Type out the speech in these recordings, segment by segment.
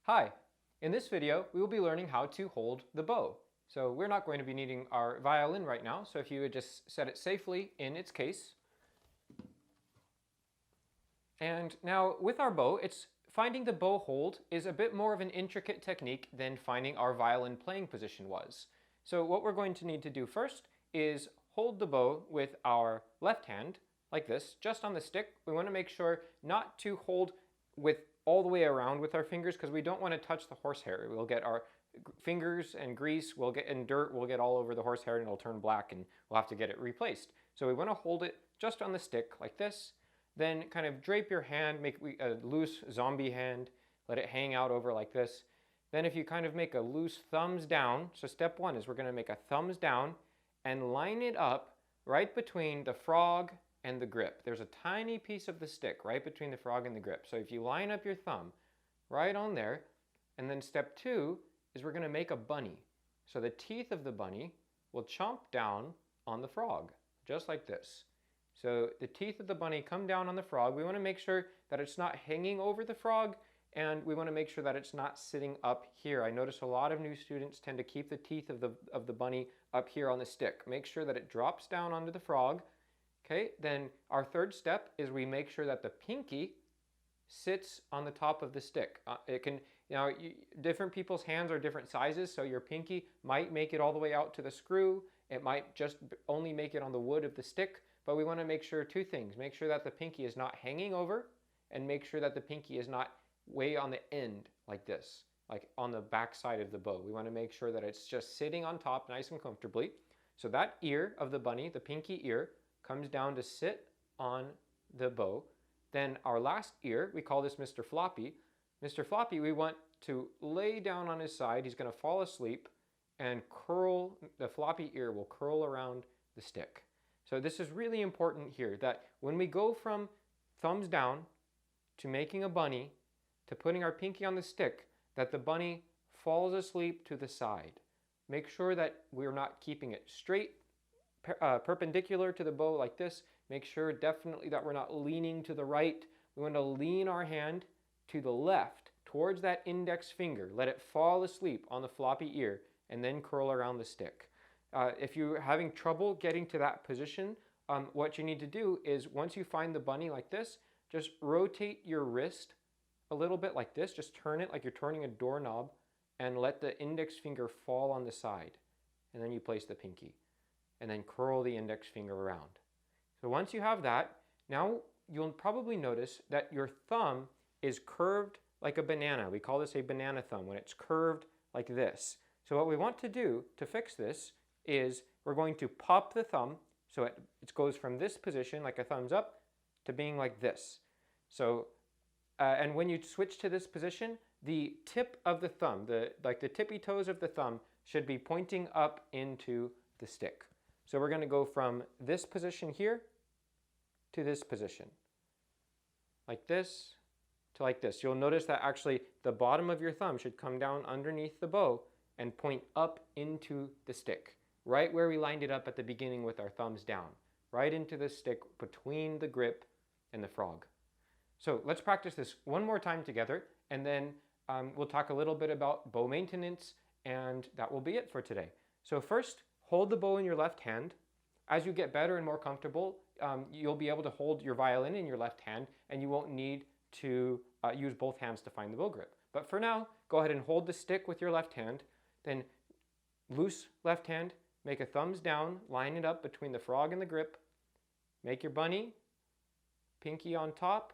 Hi! In this video, we will be learning how to hold the bow. So we're not going to be needing our violin right now, so if you would just set it safely in its case. And now with our bow, finding the bow hold is a bit more of an intricate technique than finding our violin playing position was. So what we're going to need to do first is hold the bow with our left hand, like this, just on the stick. We want to make sure not to hold with all the way around with our fingers because we don't want to touch the horsehair. We'll get our fingers and grease, and dirt will get all over the horsehair and it'll turn black and we'll have to get it replaced. So we want to hold it just on the stick like this. Then kind of drape your hand, make a loose zombie hand, let it hang out over like this. Then if you kind of make a loose thumbs down, so step one is we're going to make a thumbs down and line it up right between the frog and the grip. There's a tiny piece of the stick right between the frog and the grip. So if you line up your thumb right on there, and then step two is we're going to make a bunny. So the teeth of the bunny will chomp down on the frog, just like this. So the teeth of the bunny come down on the frog. We want to make sure that it's not hanging over the frog, and we want to make sure that it's not sitting up here. I notice a lot of new students tend to keep the teeth of the bunny up here on the stick. Make sure that it drops down onto the frog. Okay, then our third step is we make sure that the pinky sits on the top of the stick. Different people's hands are different sizes, so your pinky might make it all the way out to the screw. It might just only make it on the wood of the stick. But we want to make sure two things. Make sure that the pinky is not hanging over, and make sure that the pinky is not way on the end like this, like on the back side of the bow. We want to make sure that it's just sitting on top nice and comfortably. So that ear of the bunny, the pinky ear, comes down to sit on the bow. Then our last ear, we call this Mr. Floppy. Mr. Floppy, we want to lay down on his side. He's going to fall asleep and curl. The floppy ear will curl around the stick. So this is really important here, that when we go from thumbs down to making a bunny to putting our pinky on the stick, that the bunny falls asleep to the side. Make sure that we're not keeping it straight, perpendicular to the bow like this. Make sure definitely that we're not leaning to the right. We want to lean our hand to the left towards that index finger. Let it fall asleep on the floppy ear and then curl around the stick. If you're having trouble getting to that position, what you need to do is once you find the bunny like this, just rotate your wrist a little bit like this. Just turn it like you're turning a doorknob and let the index finger fall on the side. And then you place the pinky and then curl the index finger around. So once you have that, now you'll probably notice that your thumb is curved like a banana. We call this a banana thumb when it's curved like this. So what we want to do to fix this is we're going to pop the thumb so it goes from this position like a thumbs up to being like this. So and when you switch to this position, the tip of the thumb, the tippy toes of the thumb should be pointing up into the stick. So we're going to go from this position here to this position, like this to like this. You'll notice that actually the bottom of your thumb should come down underneath the bow and point up into the stick, right where we lined it up at the beginning with our thumbs down, right into the stick between the grip and the frog. So let's practice this one more time together, and then we'll talk a little bit about bow maintenance, and that will be it for today. So first, hold the bow in your left hand. As you get better and more comfortable, you'll be able to hold your violin in your left hand, and you won't need to use both hands to find the bow grip. But for now, go ahead and hold the stick with your left hand, then loose left hand, make a thumbs down, line it up between the frog and the grip, make your bunny, pinky on top,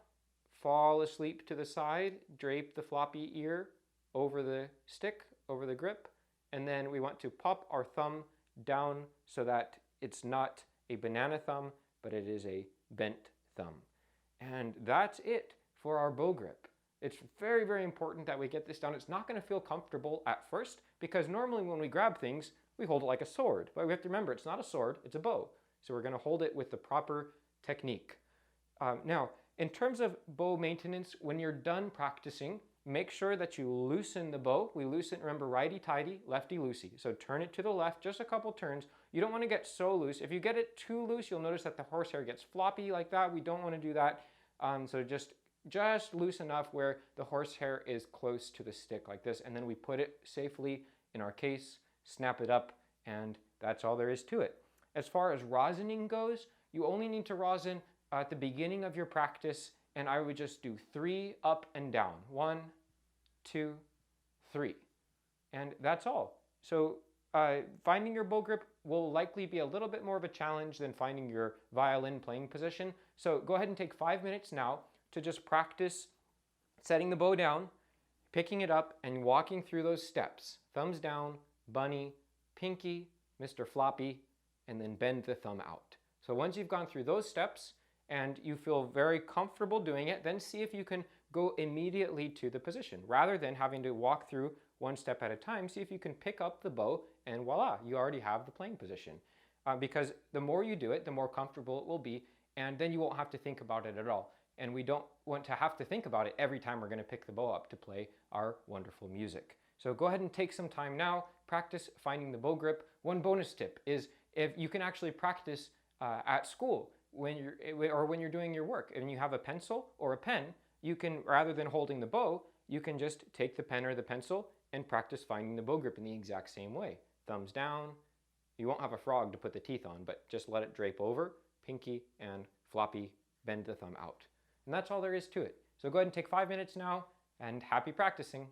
fall asleep to the side, drape the floppy ear over the stick, over the grip, and then we want to pop our thumb down so that it's not a banana thumb, but it is a bent thumb. And that's it for our bow grip. It's very, very important that we get this down. It's not going to feel comfortable at first because normally when we grab things, we hold it like a sword. But we have to remember it's not a sword, it's a bow. So we're going to hold it with the proper technique. Now, in terms of bow maintenance, when you're done practicing, make sure that you loosen the bow. We loosen, remember, righty-tighty, lefty-loosey. So turn it to the left, just a couple turns. You don't want to get so loose. If you get it too loose, you'll notice that the horsehair gets floppy like that. We don't want to do that. So just just loose enough where the horsehair is close to the stick like this, and then we put it safely in our case, snap it up, and that's all there is to it. As far as rosining goes, you only need to rosin at the beginning of your practice, and I would just do 3 up and down. 1, 2, 3. And that's all. So finding your bow grip will likely be a little bit more of a challenge than finding your violin playing position. So go ahead and take 5 minutes now to just practice setting the bow down, picking it up, and walking through those steps. Thumbs down, bunny, pinky, Mr. Floppy, and then bend the thumb out. So once you've gone through those steps and you feel very comfortable doing it, then see if you can go immediately to the position. Rather than having to walk through one step at a time, see if you can pick up the bow and voila, you already have the playing position. Because the more you do it, the more comfortable it will be, and then you won't have to think about it at all. And we don't want to have to think about it every time we're going to pick the bow up to play our wonderful music. So go ahead and take some time now, practice finding the bow grip. One bonus tip is if you can actually practice at school when you're doing your work and you have a pencil or a pen, you can, rather than holding the bow, you can just take the pen or the pencil and practice finding the bow grip in the exact same way. Thumbs down. You won't have a frog to put the teeth on, but just let it drape over. Pinky and Floppy, bend the thumb out. And that's all there is to it. So go ahead and take 5 minutes now, and happy practicing.